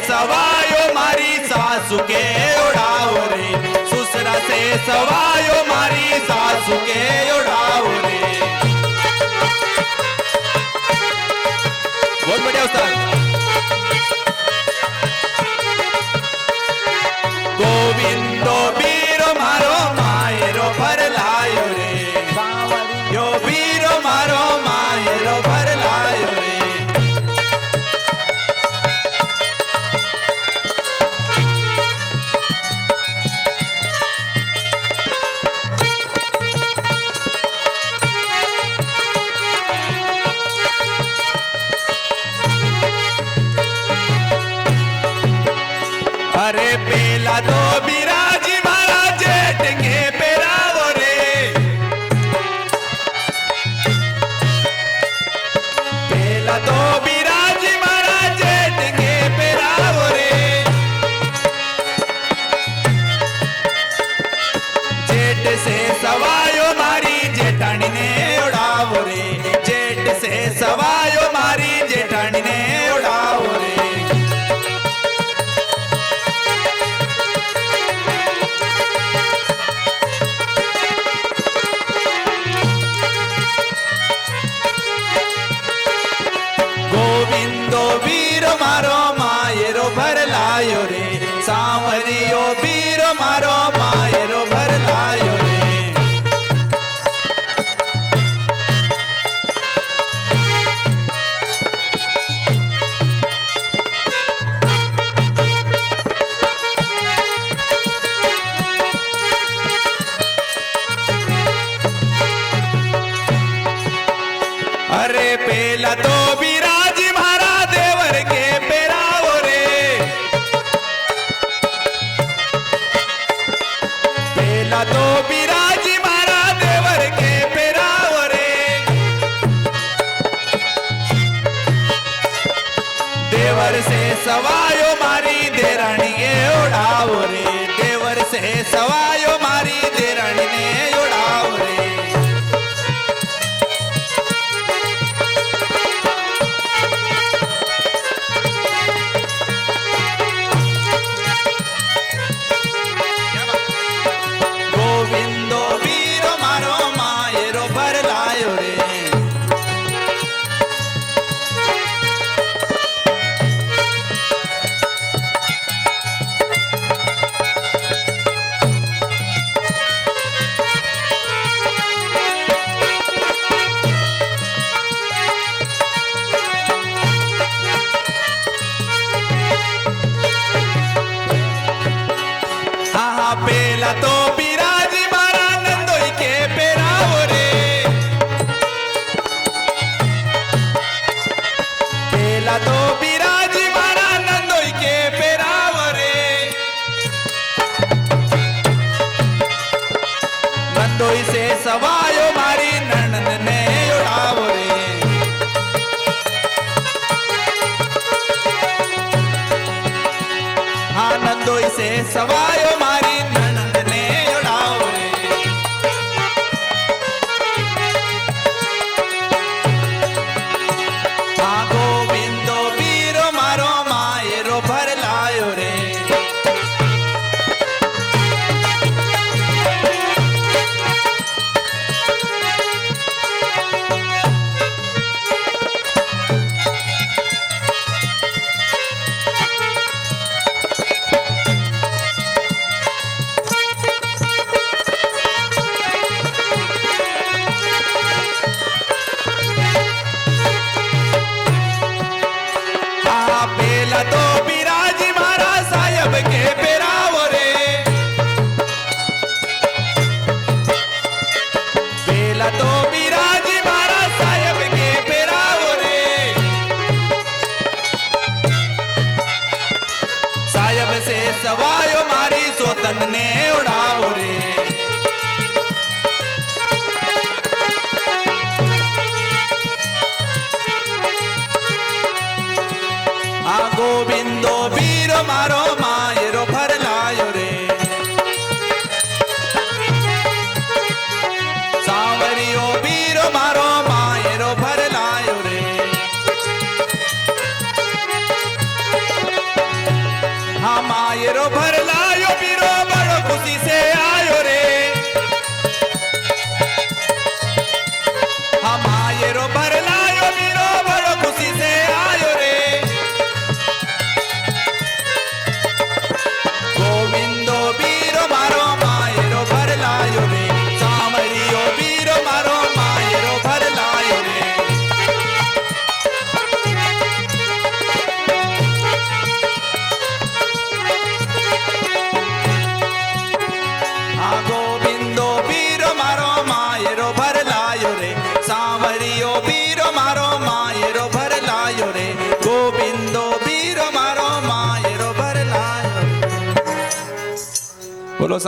सवायो मारी सासू के उड़ाओ रे, ससुरा से सवायो मारी सासू के उड़ाओ रे। बहुत बढ़िया उस्ताद। गोविंदो वीरो मारो मायरो भर लायो रे, यो वीरो मारो मायरो भर लायो रे। अरे पेला तो बिराजी मारा जेठेंगे पेरावो रे, पेला तो बिराजी मारा जेठेंगे पेरावो रे। जेठ से सवायो मारी जेठानी ने उड़ावो रे, जेठ से सवायो मारी जेठानी ने उड़ावो रे। गोविंदो वीर मारो मायरो भर लायो रे, सांवरियो वीर मारो मायरो भर लायो रे। अरे पेला तो बिराजी मारा देवर के पेरावो रे, पेला तो बिराजी मारा देवर के पेरावो रे। देवर से सवायो मारी देरानी के उड़ावो रे, देवर से सवायो मारी देरानी ने उड़ावो रे। गोविंदो वीरो मारो मायरो भर लायो रे। हाँ पेला तो बिराजी मारा नंदोई के पेरावो रे, पेला तो बिराजी मारा नंदोई के पेरावो रे। नंदोई से सवायो मारी ननद ने उड़ावो रे। हाँ नंदोई से सवायो मारी ननद ने उड़ाओ रे। हाँ गोविंदो वीरो मारो मायरो भर लायो रे। हाँ मायरो भर लायो वीरो बड़ो खुशी से आयो रे गोविंदो वीरो मारो मायरो भर लायो रे सांवरियो वीरो मारो मायरो भर लायो रे हाँ गोविंदो वीरो मारो मायरो भर लायो रे सांवरियो वीरो मारो मायरो भर लायो रे गोविंदो वीरो मारो मायरो भर लायो बोलो